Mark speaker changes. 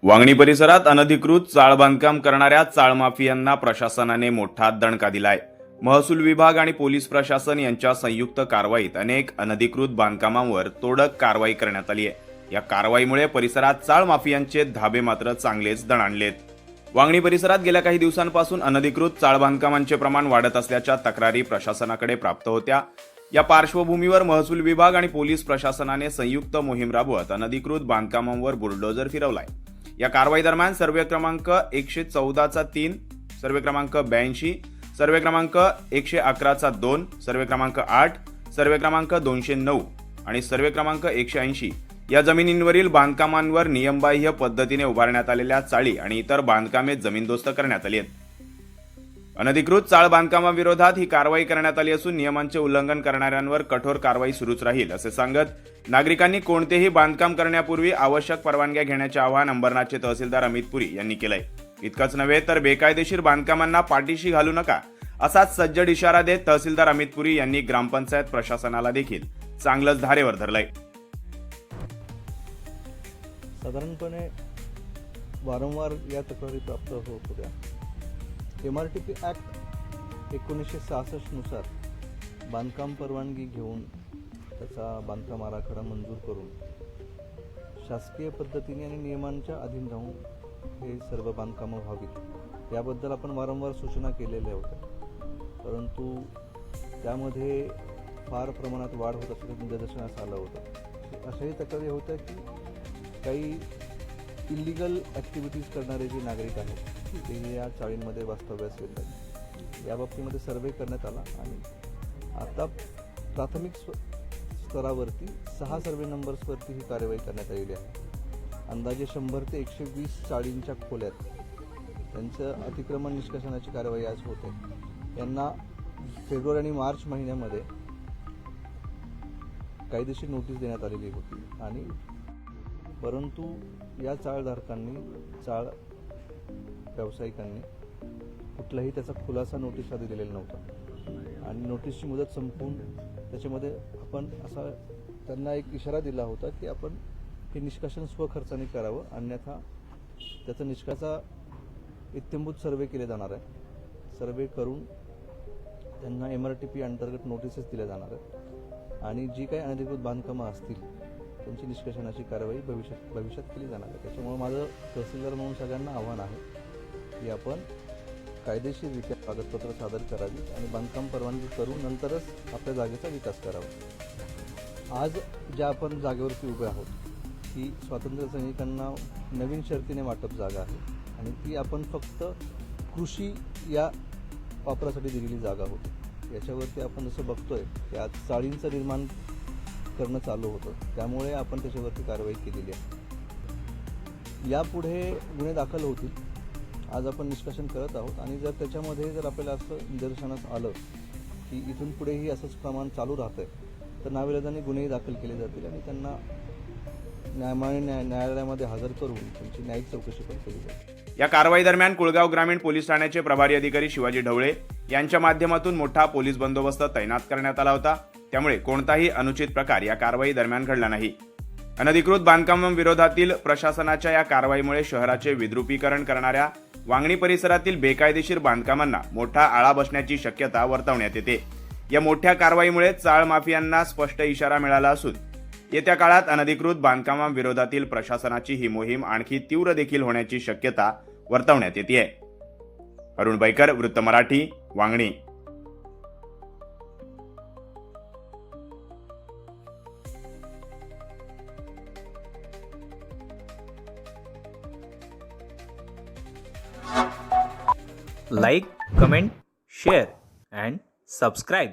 Speaker 1: वांगणी परिसरात अनधिकृत चाळ बांधकाम करणाऱ्या चाळ माफियांना प्रशासनाने मोठा दणका दिलाय। महसूल विभाग आणि पोलीस प्रशासन यांच्या संयुक्त कारवाईत अनेक अनधिकृत बांधकामांवर तोडक कारवाई करण्यात आली आहे। या कारवाईमुळे परिसरात चाळ माफियांचे धाबे मात्र चांगलेच दणाणलेत। वांगणी परिसरात गेल्या काही दिवसांपासून अनधिकृत चाळ बांधकामांचे प्रमाण वाढत असल्याच्या तक्रारी प्रशासनाकडे प्राप्त होत्या। या पार्श्वभूमीवर महसूल विभाग आणि पोलीस प्रशासनाने संयुक्त मोहीम राबवत अनधिकृत बांधकामांवर बुलडोजर फिरवलाय। या कारवाई दरम्यान सर्वे क्रमांक 114चा 3, सर्वे क्रमांक 82, सर्वे क्रमांक 111चा 2, सर्वे क्रमांक 8, सर्वे क्रमांक 209 आणि सर्वे क्रमांक 180 या जमिनींवरील बांधकामांवर नियमबाह्य पद्धतीने उभारण्यात आलेल्या चाळी आणि इतर बांधकामे जमीनदोस्त करण्यात आली आहेत। अनधिकृत चाळ बांधकामाविरोधात ही कारवाई करण्यात आली असून नियमांचे उल्लंघन करणाऱ्यांवर कठोर कारवाई सुरूच राहील असे सांगत नागरिकांनी कोणतेही बांधकाम करण्यापूर्वी आवश्यक परवानग्या घेण्याचे आवाहन अंबरनाथचे तहसीलदार अमित पुरी यांनी केलंय। इतकंच नव्हे तर बेकायदेशीर बांधकामांना पाठीशी घालू नका असाच सज्जड इशारा देत तहसीलदार अमित पुरी यांनी ग्रामपंचायत प्रशासनाला देखील चांगलंच धारेवर धरलंय।
Speaker 2: साधारणपणे वारंवार या तक्रारी प्राप्त होत होत्या। MRTP ॲक्ट 1966 नुसार बांधकाम परवानगी घेऊन त्याचा बांधकाम आराखडा मंजूर करून शासकीय पद्धतीने आणि नियमांच्या अधीन राहून हे सर्व बांधकामं व्हावीत याबद्दल आपण वारंवार सूचना केलेल्या होत्या, परंतु त्यामध्ये फार प्रमाणात वाढ होत असल्याचं निदर्शनास आलं होतं। अशाही तक्रारी होत्या की काही इलिगल ॲक्टिव्हिटीज करणारे जे नागरिक आहेत ते या चाळींमध्ये वास्तव्यास येत आहेत। या बाबतीमध्ये सर्वे करण्यात आला आणि आता प्राथमिक स्तरावरती 6 सर्वे नंबर्सवरती ही कार्यवाही करण्यात आलेली आहे। अंदाजे 100 ते 120 चाळींच्या खोल्यात त्यांचं अतिक्रमण निष्कर्षणाची कार्यवाही आज होते। यांना फेब्रुवारी आणि मार्च महिन्यामध्ये कायदेशीर नोटीस देण्यात आलेली होती आणि परंतु या चाळधारकांनी, चाळ व्यावसायिकांनी कुठलाही त्याचा खुलासा नोटीसला दिलेला नव्हता आणि नोटीसची मुदत संपवून त्याच्यामध्ये आपण असा त्यांना एक इशारा दिला होता की आपण हे निष्कासन स्वखर्चाने करावं, अन्यथा त्याचा निष्काचा इत्थंभूत सर्वे केले जाणार आहे। सर्वे करून त्यांना MRTP अंतर्गत नोटीसेस दिल्या जाणार आहेत आणि जी काही अनधिकृत बांधकामं असतील त्यांची निष्कर्षणाची कारवाई भविष्यात केली जाणार आहे। त्याच्यामुळे माझं तहसीलदार म्हणून सगळ्यांना आव्हान आहे की आपण कायदेशीररित्या कागदपत्र सादर करावी आणि बांधकाम परवानगी करून नंतरच आपल्या जागेचा विकास करावा। आज ज्या आपण जागेवरती उभे आहोत ही स्वातंत्र्य सैनिकांना नवीन शर्तीने वाटप जागा आहे आणि ती आपण फक्त कृषी या वापरासाठी दिलेली जागा होती। याच्यावरती आपण जसं बघतोय की आज चाळींचं निर्माण करणं चालू होतं, त्यामुळे आपण त्याच्यावरती कारवाई केलेली आहे। यापुढे गुन्हे दाखल होतील, आज आपण निष्कासन करत आहोत आणि जर त्याच्यामध्ये जर आपल्याला असं निदर्शनास आलं की इथून पुढेही असंच प्रमाण चालू राहतंय तर नाविलाजाने गुन्हेही दाखल केले जातील आणि त्यांना न्यायालयामध्ये हजर करून त्यांची न्यायिक चौकशी पण केली जाईल।
Speaker 1: या कारवाई दरम्यान कुळगाव ग्रामीण पोलीस ठाण्याचे प्रभारी अधिकारी शिवाजी ढवळे यांच्या माध्यमातून मोठा पोलीस बंदोबस्त तैनात करण्यात आला होता, त्यामुळे कोणताही अनुचित प्रकार या कारवाई दरम्यान घडला नाही। अनधिकृत बांधकामांविरोधातील प्रशासनाच्या या कारवाईमुळे शहराचे विद्रुपीकरण करणाऱ्या वांगणी परिसरातील बेकायदेशीर बांधकामांना मोठा आळा बसण्याची शक्यता वर्तवण्यात येते। या मोठ्या कारवाईमुळे चाळ माफियांना स्पष्ट इशारा मिळाला असून येत्या काळात अनधिकृत बांधकामांविरोधातील प्रशासनाची ही मोहीम आणखी तीव्र देखील होण्याची शक्यता वर्तवण्यात येते। अरुण बैकर, वृत्त Marathi, Vangani.
Speaker 3: Like, comment, share and subscribe.